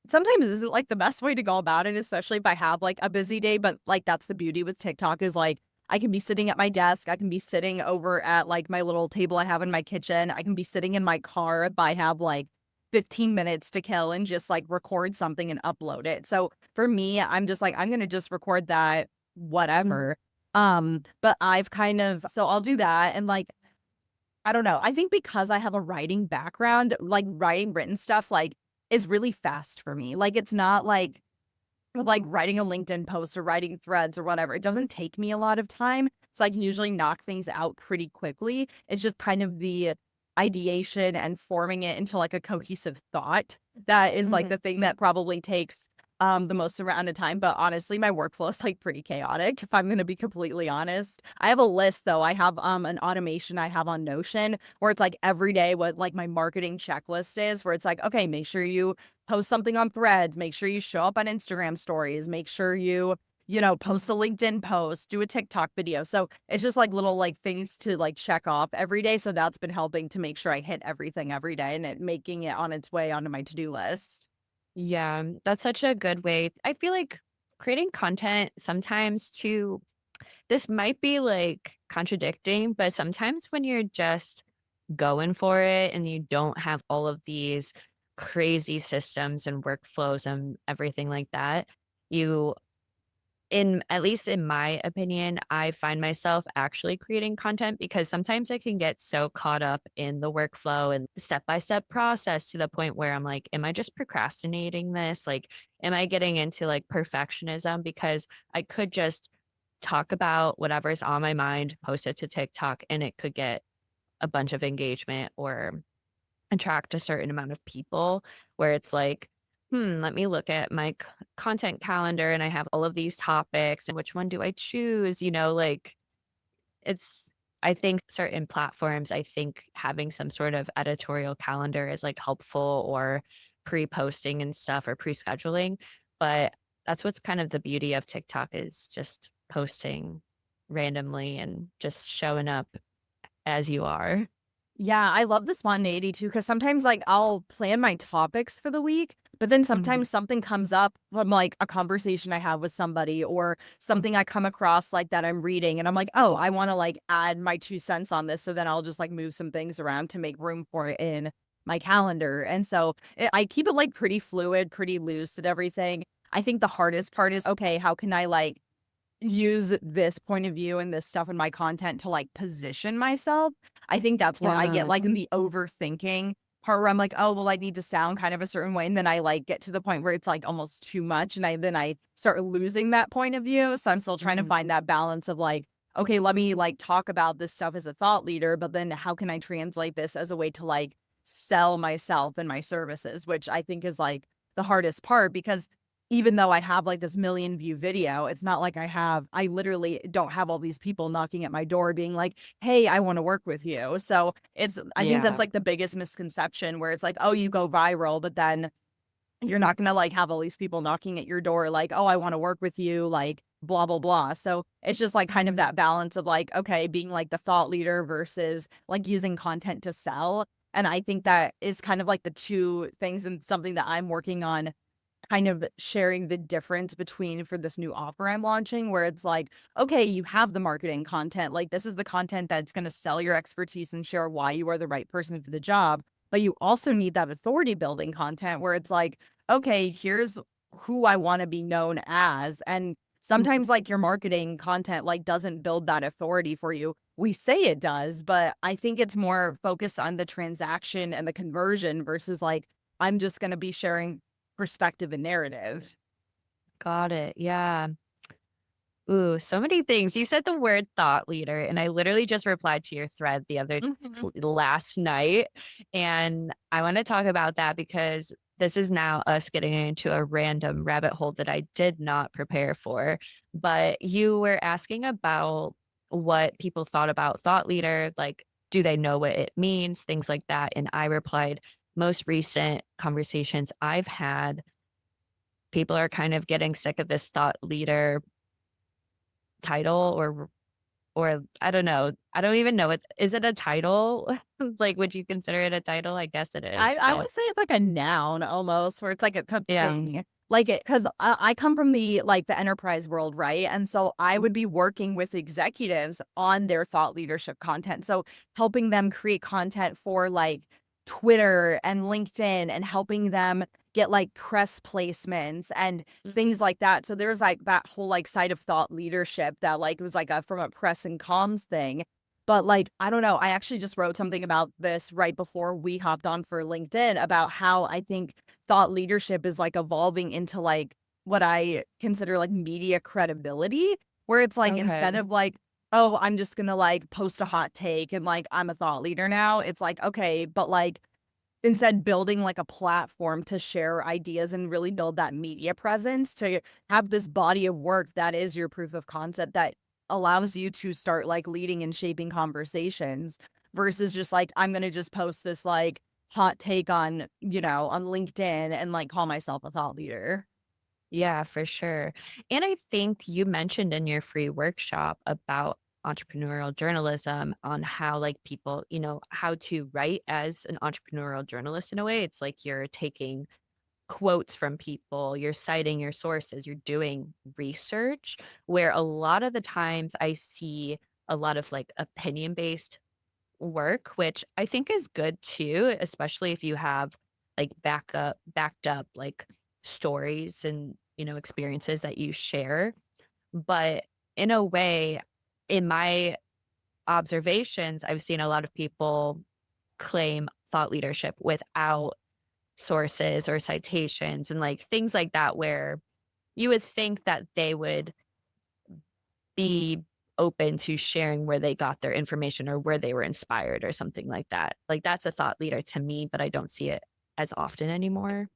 sometimes isn't, like, the best way to go about it, especially if I have, like, a busy day, but, like, that's the beauty with TikTok is, like, I can be sitting at my desk, I can be sitting over at, like, my little table I have in my kitchen, I can be sitting in my car if I have, like, 15 minutes to kill and just, like, record something and upload it. So, for me, I'm just like, I'm gonna just record that, whatever. But I've kind of so I'll do that and, like, I don't know. I think because I have a writing background, like, writing written stuff, like, is really fast for me. Like, it's not like writing a LinkedIn post or writing threads or whatever. It doesn't take me a lot of time, so I can usually knock things out pretty quickly. It's just kind of the ideation and forming it into, like, a cohesive thought that is, like, Mhm. the thing that probably takes, the most amount of time, but honestly, my workflow is, like, pretty chaotic, if I'm gonna be completely honest. I have a list, though. I have, an automation I have on Notion where it's, like, every day what, like, my marketing checklist is, where it's like, "Okay, make sure you post something on Threads, make sure you show up on Instagram stories, make sure you post a LinkedIn post, do a TikTok video." So it's just like little like things to like check off every day. So that's been helping to make sure I hit everything every day and it making it on its way onto my to-do list. Yeah, that's such a good way. I feel like creating content sometimes too, this might be like contradicting, but sometimes when you're just going for it and you don't have all of these crazy systems and workflows and everything like that, you in at least in my opinion, I find myself actually creating content because sometimes I can get so caught up in the workflow and step-by-step process to the point where I'm like, am I just procrastinating this? Like, am I getting into like perfectionism? Because I could just talk about whatever's on my mind, post it to TikTok, and it could get a bunch of engagement or attract a certain amount of people where it's like, let me look at my content calendar and I have all of these topics and which one do I choose? Like it's, I think certain platforms, I think having some sort of editorial calendar is like helpful or pre posting and stuff or pre scheduling. But that's what's kind of the beauty of TikTok is just posting randomly and just showing up as you are. Yeah, I love the spontaneity too, because sometimes, like, I'll plan my topics for the week, but then Mhm. sometimes something comes up from, like, a conversation I have with somebody or something I come across, like, that I'm reading, and I'm like, "Oh, I wanna, like, add my 2 cents on this," so then I'll just, like, move some things around to make room for it in my calendar, and so, I keep it, like, pretty fluid, pretty loose and everything. I think the hardest part is, okay, how can I, like, use this point of view and this stuff in my content to like position myself. I think that's where I get Yeah. like in the overthinking part where I'm like, oh, well, I need to sound kind of a certain way. And then I like get to the point where it's like almost too much. And I start losing that point of view. So I'm still trying to Mhm. find that balance of like, okay, let me like talk about this stuff as a thought leader, but then how can I translate this as a way to like sell myself and my services, which I think is like the hardest part because even though I have like this million view video, it's not like I literally don't have all these people knocking at my door being like, hey, I want to work with you. So I think that's Yeah. like the biggest misconception where it's like, oh, you go viral, but then you're not going to like have all these people knocking at your door like, oh, I want to work with you, like blah, blah, blah. So it's just like kind of that balance of like, okay, being like the thought leader versus like using content to sell. And I think that is kind of like the two things and something that I'm working on kind of sharing the difference between for this new offer I'm launching, where it's like, okay, you have the marketing content. Like, this is the content that's going to sell your expertise and share why you are the right person for the job. But you also need that authority building content where it's like, okay, here's who I want to be known as. And Mhm. sometimes, like, your marketing content, like, doesn't build that authority for you. We say it does, but I think it's more focused on the transaction and the conversion versus like, I'm just going to be sharing perspective and narrative. Got it. Yeah. Ooh, so many things. You said the word thought leader, and I literally just replied to your thread the other Mhm. last night. And I want to talk about that because this is now us getting into a random rabbit hole that I did not prepare for. But you were asking about what people thought about thought leader, like, do they know what it means, things like that. And I replied, most recent conversations I've had, people are kind of getting sick of this thought leader title or I don't know. I don't even know it. Is it a title? Like, would you consider it a title? I guess it I is, I but would say it's like a noun almost where it's like a yeah. thing. Like it, because I come from the like the enterprise world, right? And so I would be working with executives on their thought leadership content. So helping them create content for like Twitter and LinkedIn and helping them get like press placements and things like that. So there's like that whole like side of thought leadership that like was like a from a press and comms thing. But, like, I don't know, I actually just wrote something about this right before we hopped on for LinkedIn about how I think thought leadership is, like, evolving into, like, what I consider, like, media credibility, where it's, like, instead Okay. of, like, "Oh, I'm just gonna, like, post a hot take and, like, I'm a thought leader now," it's like, "Okay," but, like, instead building, like, a platform to share ideas and really build that media presence to have this body of work that is your proof of concept that allows you to start, like, leading and shaping conversations versus just, like, I'm gonna just post this, like, hot take on, on LinkedIn and, like, call myself a thought leader. Yeah, for sure. And I think you mentioned in your free workshop about entrepreneurial journalism on how like people, how to write as an entrepreneurial journalist in a way. It's like you're taking quotes from people, you're citing your sources, you're doing research, where a lot of the times I see a lot of like opinion based work, which I think is good too, especially if you have like backed up like stories and, experiences that you share. But in a way, in my observations, I've seen a lot of people claim thought leadership without sources or citations and like things like that, where you would think that they would be open to sharing where they got their information or where they were inspired or something like that. Like, that's a thought leader to me, but I don't see it as often anymore.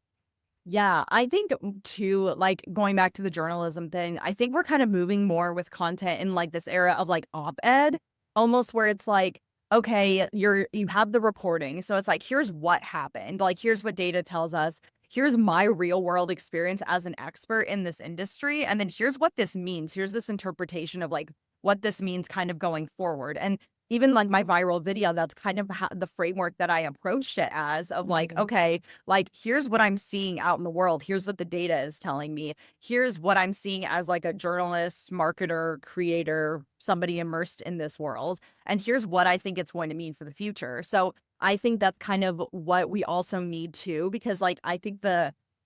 Yeah, I think too, like going back to the journalism thing, I think we're kind of moving more with content in like this era of like op-ed, almost where it's like, okay, you have the reporting. So it's like, here's what happened. Like, here's what data tells us. Here's my real world experience as an expert in this industry. And then here's what this means. Here's this interpretation of like what this means kind of going forward. And even like my viral video, that's kind of the framework that I approached it as of like, Mhm. okay, like, here's what I'm seeing out in the world. Here's what the data is telling me. Here's what I'm seeing as like a journalist, marketer, creator, somebody immersed in this world. And here's what I think it's going to mean for the future. So I think that's kind of what we also need to, because like I think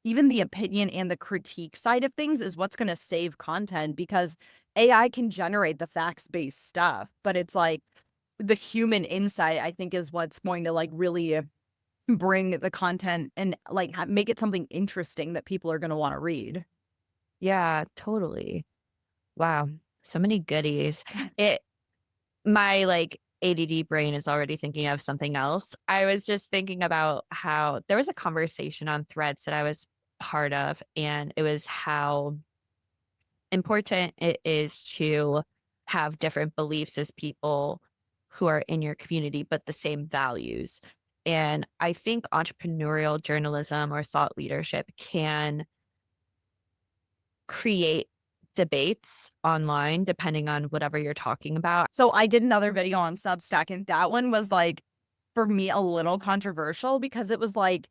even the opinion and the critique side of things is what's going to save content, because AI can generate the facts-based stuff, but it's like the human insight, I think, is what's going to like really bring the content and like make it something interesting that people are going to want to read. Yeah, totally. Wow, so many goodies. It my, like, ADD brain is already thinking of something else. I was just thinking about how there was a conversation on Threads that I was part of, and it was how important it is to have different beliefs as people who are in your community, but the same values. And I think entrepreneurial journalism or thought leadership can create debates online depending on whatever you're talking about. So I did another video on Substack, and that one was like, for me, a little controversial because it was like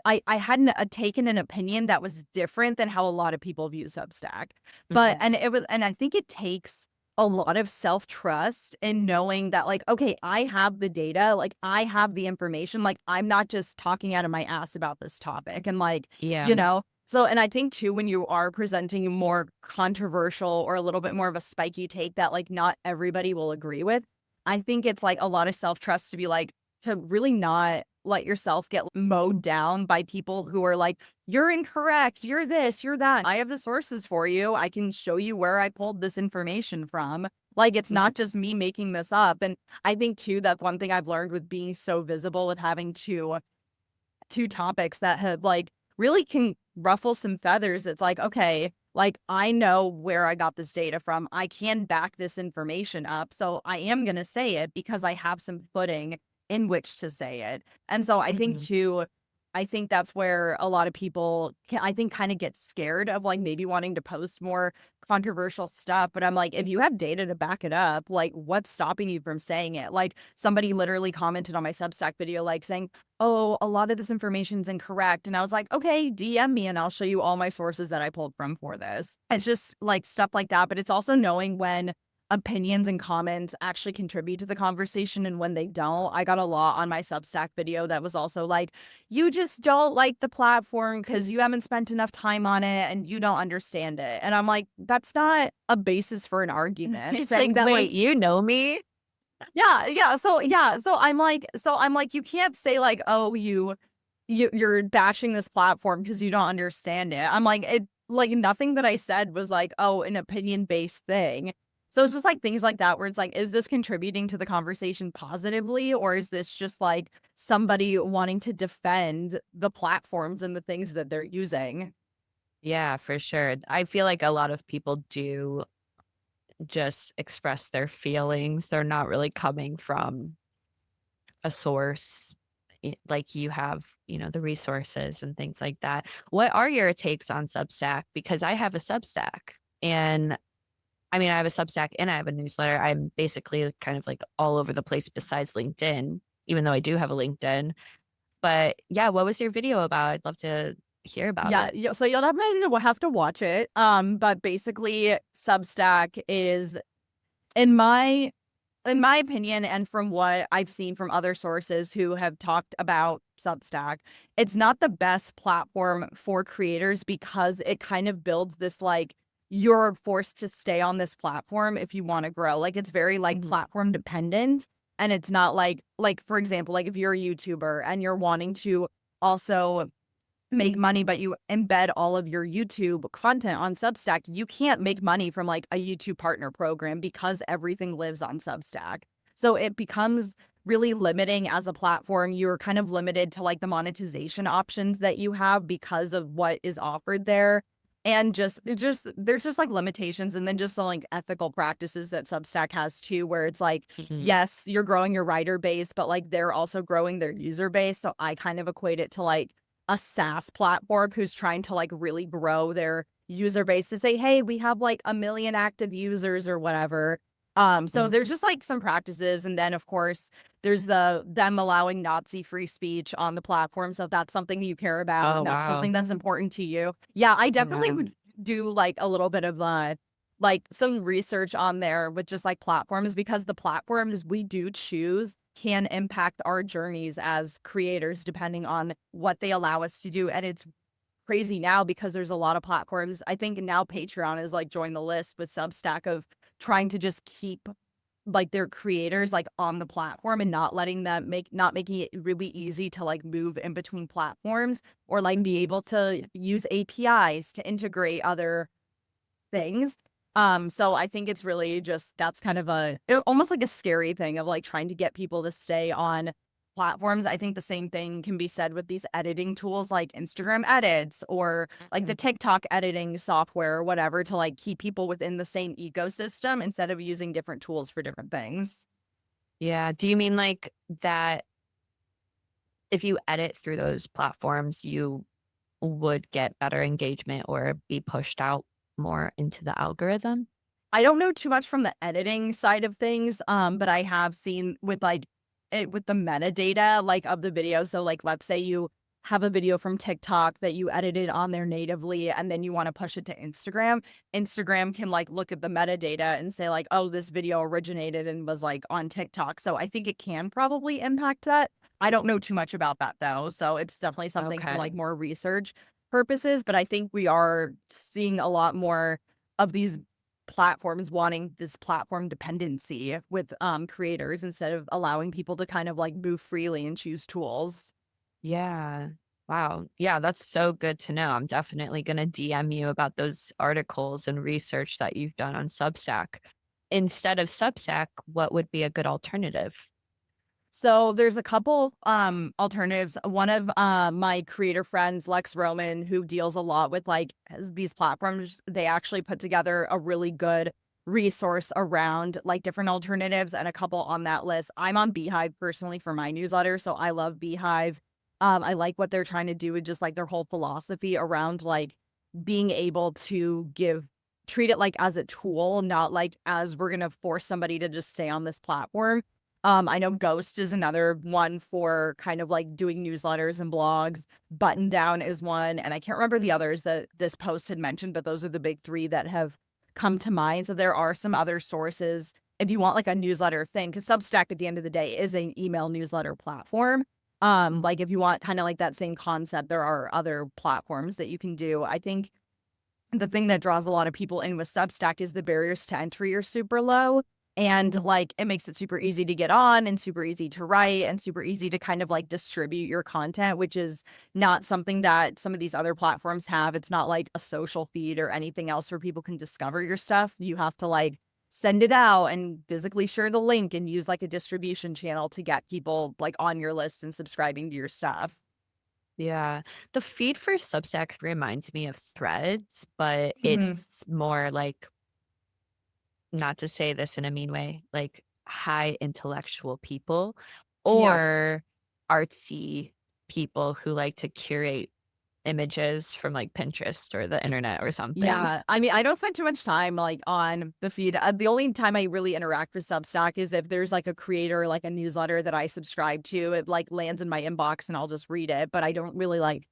I hadn't taken an opinion that was different than how a lot of people view Substack. But Mhm. and it was, and I think it takes a lot of self-trust in knowing that, like, okay, I have the data, like I have the information, like I'm not just talking out of my ass about this topic. And like, Yeah. you know, so, and I think too, when you are presenting a more controversial or a little bit more of a spiky take that like not everybody will agree with, I think it's like a lot of self-trust to be like, to really not let yourself get mowed down by people who are like, you're incorrect, you're this, you're that. I have the sources for you. I can show you where I pulled this information from. Like, it's Mhm. not just me making this up. And I think too, that's one thing I've learned with being so visible, with having two topics that have like really can ruffle some feathers. It's like, okay, like I know where I got this data from. I can back this information up. So I am going to say it because I have some footing in which to say it. And so I think Mhm. too, I think that's where a lot of people can, I think, kind of get scared of like maybe wanting to post more controversial stuff. But I'm like, if you have data to back it up, like what's stopping you from saying it? Like somebody literally commented on my Substack video, like saying, oh, a lot of this information's incorrect. And I was like, okay, DM me and I'll show you all my sources that I pulled from for this. It's just like stuff like that. But it's also knowing when opinions and comments actually contribute to the conversation and when they don't. I got a lot on my Substack video that was also like, you just don't like the platform because you haven't spent enough time on it and you don't understand it. And I'm like, that's not a basis for an argument. It's like, Saying that, like, "Wait, you know me?" yeah, so I'm like, you can't say like, "Oh, you're bashing this platform because you don't understand it." I'm like, it like nothing that I said was like, "Oh, an opinion-based thing." So it's just like things like that where it's like, is this contributing to the conversation positively, or is this just like somebody wanting to defend the platforms and the things that they're using? Yeah, for sure. I feel like a lot of people do just express their feelings. They're not really coming from a source, like you have, the resources and things like that. What are your takes on Substack? Because I have a Substack, and I mean, I have a Substack and I have a newsletter. I'm basically kind of like all over the place besides LinkedIn, even though I do have a LinkedIn. But yeah, what was your video about? I'd love to hear about Yeah, it. yeah, so you'll definitely have to watch it. But basically Substack is, in my opinion, and from what I've seen from other sources who have talked about Substack, it's not the best platform for creators because it kind of builds this like, you're forced to stay on this platform if you want to grow. Like it's very like Mhm. platform dependent. And it's not like for example, like if you're a YouTuber and you're wanting to also make money, but you embed all of your YouTube content on Substack, you can't make money from like a YouTube partner program because everything lives on Substack. So it becomes really limiting as a platform. You're kind of limited to like the monetization options that you have because of what is offered there. And just it just there's just like limitations, and then just the like ethical practices that Substack has too, where it's like, Mhm. yes, you're growing your writer base, but like they're also growing their user base. So I kind of equate it to like a SaaS platform who's trying to like really grow their user base to say, hey, we have like 1 million active users or whatever. So Mhm. there's just like some practices. And then of course there's them allowing Nazi free speech on the platform. So if that's something you care about Oh, and that's wow. something that's important to you. Yeah, I definitely Yeah. would do like a little bit of like some research on there with just like platforms, because the platforms we do choose can impact our journeys as creators depending on what they allow us to do. And it's crazy now because there's a lot of platforms. I think now Patreon is like joined the list with Substack of trying to just keep like their creators like on the platform and not letting them not making it really easy to like move in between platforms or like be able to use APIs to integrate other things. So I think it's really just that's kind of almost like a scary thing of like trying to get people to stay on platforms. I think the same thing can be said with these editing tools like Instagram edits or like the Mhm. TikTok editing software or whatever to like keep people within the same ecosystem instead of using different tools for different things. Yeah. Do you mean like that if you edit through those platforms, you would get better engagement or be pushed out more into the algorithm? I don't know too much from the editing side of things, but I have seen with like it with the metadata like of the video. So like let's say you have a video from TikTok that you edited on there natively and then you want to push it to Instagram. Instagram can like look at the metadata and say like, oh, this video originated and was like on TikTok. So I think it can probably impact that. I don't know too much about that though. So it's definitely something for Okay. like more research purposes. But I think we are seeing a lot more of these platforms wanting this platform dependency with, creators instead of allowing people to kind of, like, move freely and choose tools. Yeah. Wow. Yeah, that's so good to know. I'm definitely going to DM you about those articles and research that you've done on Substack. Instead of Substack, what would be a good alternative? So there's a couple, alternatives. One of, my creator friends, Lex Roman, who deals a lot with, like, has these platforms, they actually put together a really good resource around, like, different alternatives and a couple on that list. I'm on Beehive personally for my newsletter, so I love Beehive. I like what they're trying to do with just, like, their whole philosophy around, like, being able to treat it, like, as a tool, not, like, as we're gonna force somebody to just stay on this platform. I know Ghost is another one for kind of like doing newsletters and blogs. Button Down is one, and I can't remember the others that this post had mentioned, but those are the big 3 that have come to mind. So there are some other sources if you want like a newsletter thing, because Substack at the end of the day is an email newsletter platform. Like if you want kind of like that same concept, there are other platforms that you can do. I think the thing that draws a lot of people in with Substack is the barriers to entry are super low. And like it makes it super easy to get on and super easy to write and super easy to kind of like distribute your content, which is not something that some of these other platforms have. It's not like a social feed or anything else where people can discover your stuff. You have to like send it out and physically share the link and use like a distribution channel to get people like on your list and subscribing to your stuff. Yeah. The feed for Substack reminds me of Threads, but Mhm. it's more like, not to say this in a mean way, like high intellectual people Yeah. or artsy people who like to curate images from like Pinterest or the internet or something. Yeah, I mean, I don't spend too much time, like, on the feed. The only time I really interact with Substack is if there's, like, a creator, like, a newsletter that I subscribe to, it, like, lands in my inbox and I'll just read it, but I don't really, like,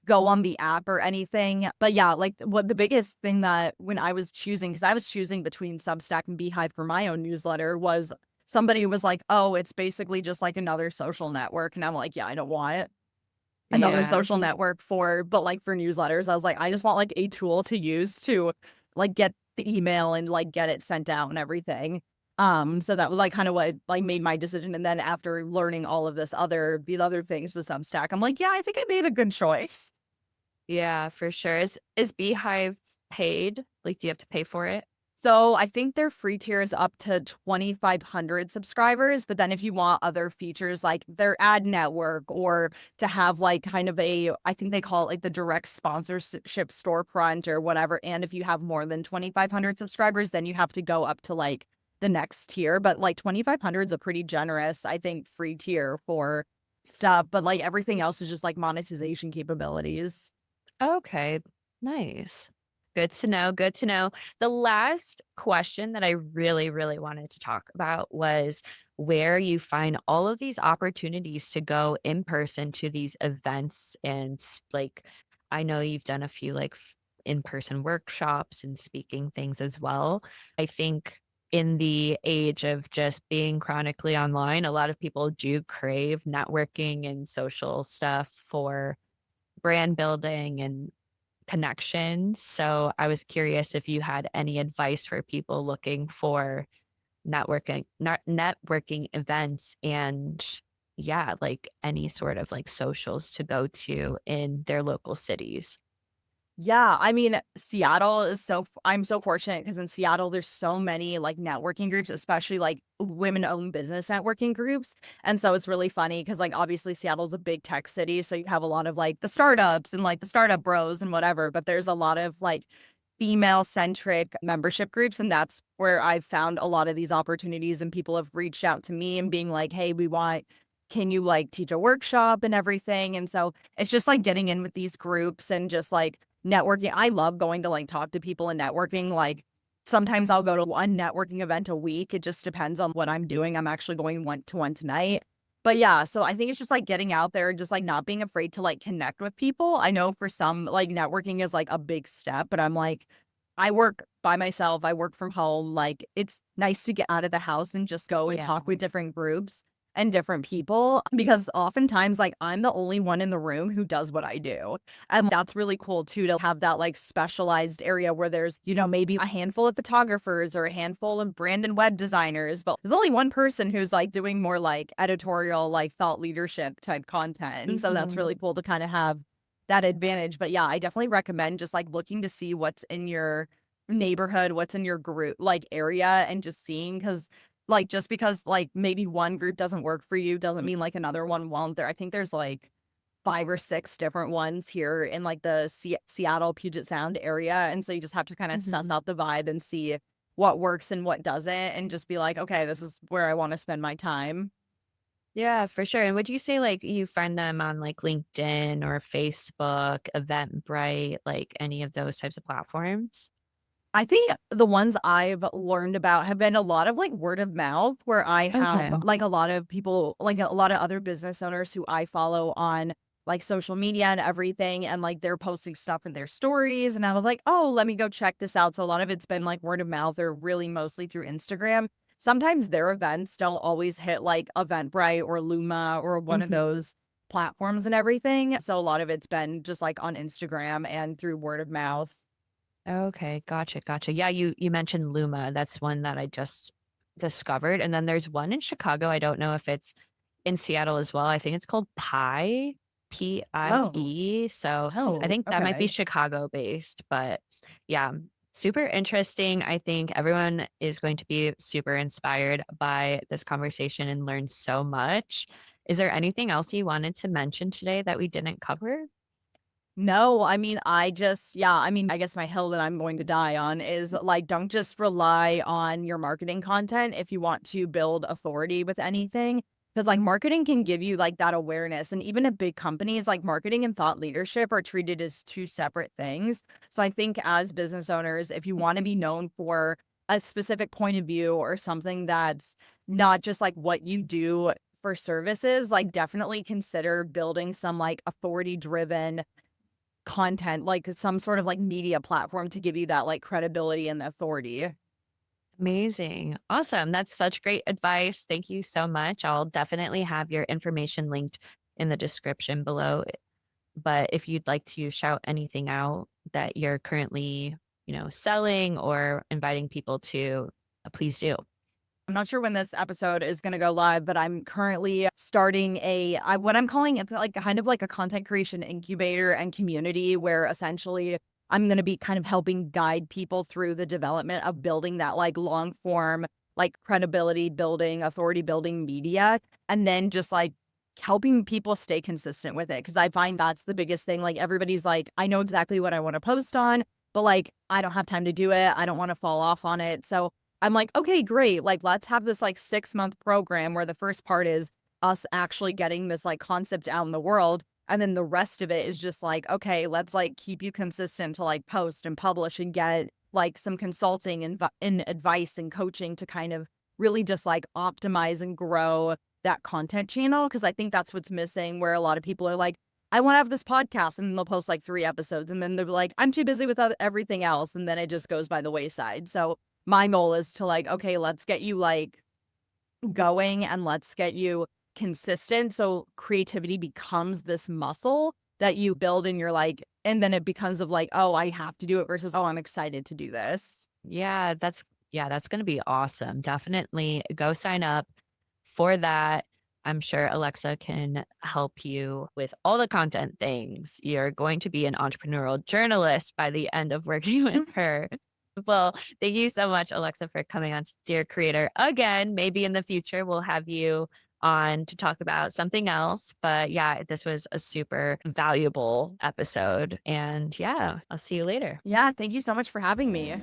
go on the app or anything. But, yeah, like, what the biggest thing that when I was choosing, because I was choosing between Substack and Beehive for my own newsletter was somebody was like, "Oh, it's basically just like another social network," and I'm like, "Yeah, I don't want it." Another Yeah. social network for but, like, for newsletters, I was like, "I just want, like, a tool to use to, like, get the email and, like, get it sent out and everything." So that was, like, kinda what, like, made my decision, and then after learning all of these other things with Substack, I'm like, "Yeah, I think I made a good choice." Yeah, for sure. Is Beehive paid? Like, do you have to pay for it? So, I think their free tier is up to 2,500 subscribers, but then if you want other features like their ad network or to have, like, kind of I think they call it, like, the direct sponsorship storefront or whatever, and if you have more than 2,500 subscribers, then you have to go up to, like, the next tier, but, like, 2,500 is a pretty generous, I think, free tier for stuff, but, like, everything else is just, like, monetization capabilities. Okay, nice. Good to know, good to know. The last question that I really, really wanted to talk about was where you find all of these opportunities to go in person to these events like, I know you've done a few like in-person workshops and speaking things as well. I think in the age of just being chronically online, a lot of people do crave networking and social stuff for brand building and connections. So I was curious if you had any advice for people looking for networking events and yeah, like any sort of like socials to go to in their local cities. Yeah, I mean, Seattle is I'm so fortunate because in Seattle, there's so many like networking groups, especially like women-owned business networking groups. And so it's really funny because like obviously Seattle's a big tech city, so you have a lot of like the startups and like the startup bros and whatever, but there's a lot of like female-centric membership groups, and that's where I've found a lot of these opportunities, and people have reached out to me and being like, "Hey, can you like teach a workshop and everything?" And so it's just like getting in with these groups and just like networking. I love going to, like, talk to people and networking, like, sometimes I'll go to one networking event a week, it just depends on what I'm doing. I'm actually going one to one tonight. But, yeah, so I think it's just, like, getting out there and just, like, not being afraid to, like, connect with people. I know for some, like, networking is, like, a big step, but I'm like, I work by myself, I work from home, like, it's nice to get out of the house and just go and Yeah. talk with different groups and different people because oftentimes, like, I'm the only one in the room who does what I do. And that's really cool too to have that like specialized area where there's, maybe a handful of photographers or a handful of brand and web designers, but there's only one person who's like doing more like editorial, like thought leadership type content. And so that's Mhm. really cool to kind of have that advantage. But yeah, I definitely recommend just like looking to see what's in your neighborhood, what's in your group, like area, and just seeing because like just because like maybe one group doesn't work for you doesn't mean like another one won't. I think there's like 5 or 6 different ones here in, like, the Seattle, Puget Sound area, and so you just have to kinda suss Mhm. out the vibe and see what works and what doesn't, and just be like, "Okay, this is where I wanna spend my time." Yeah, for sure. And would you say like you find them on like LinkedIn or Facebook, Eventbrite, like any of those types of platforms? I think the ones I've learned about have been a lot of, like, word of mouth where I have, Okay. like, a lot of people like, a lot of other business owners who I follow on, like, social media and everything, and, like, they're posting stuff in their stories, and I was like, "Oh, let me go check this out." So a lot of it's been, like, word of mouth or really mostly through Instagram. Sometimes their events don't always hit, like, Eventbrite or Luma or one of Mhm. those platforms and everything, so a lot of it's been just, like, on Instagram and through word of mouth. Okay, gotcha, gotcha. Yeah, you mentioned Luma. That's one that I just discovered. And then there's one in Chicago. I don't know if it's in Seattle as well. I think it's called Pi, Oh. Pie. So I Oh, think that might be okay. Chicago based. But yeah, super interesting. I think everyone is going to be super inspired by this conversation and learn so much. Is there anything else you wanted to mention today that we didn't cover? No, I mean, I guess my hill that I'm going to die on is like, don't just rely on your marketing content if you want to build authority with anything. Because like marketing can give you like that awareness. And even at big companies, like marketing and thought leadership are treated as two separate things. So I think as business owners, if you want to be known for a specific point of view or something that's not just like what you do for services, like definitely consider building some like authority driven content, like some sort of like media platform to give you that like credibility and authority. Amazing. Awesome. That's such great advice. Thank you so much. I'll definitely have your information linked in the description below. But if you'd like to shout anything out that you're currently, selling or inviting people to, please do. I'm not sure when this episode is going to go live, but I'm currently starting what I'm calling it's like kind of like a content creation incubator and community where essentially I'm going to be kind of helping guide people through the development of building that like long form, like credibility building, authority building media, and then just like helping people stay consistent with it. Cause I find that's the biggest thing. Like everybody's like, I know exactly what I want to post on, but like I don't have time to do it. I don't want to fall off on it. So I'm like, "Okay, great. Like, let's have this, like, 6-month program where the first part is us actually getting this, like, concept out in the world, and then the rest of it is just like, okay, let's, like, keep you consistent to, like, post and publish and get, like, some consulting and advice and coaching to kind of really just, like, optimize and grow that content channel. Because I think that's what's missing where a lot of people are like, "I wanna have this podcast," and then they'll post, like, 3 episodes, and then they're like, "I'm too busy with everything else," and then it just goes by the wayside. So my goal is to like, okay, let's get you like going and let's get you consistent so creativity becomes this muscle that you build and you're like, and then it becomes of like, oh, I have to do it versus, oh, I'm excited to do this. That's gonna be awesome. Definitely go sign up for that. I'm sure Alexa can help you with all the content things. You're going to be an entrepreneurial journalist by the end of working with her. Well, thank you so much, Alexa, for coming on to Dear Creator again. Maybe in the future we'll have you on to talk about something else. But yeah, this was a super valuable episode. And yeah, I'll see you later. Yeah, thank you so much for having me.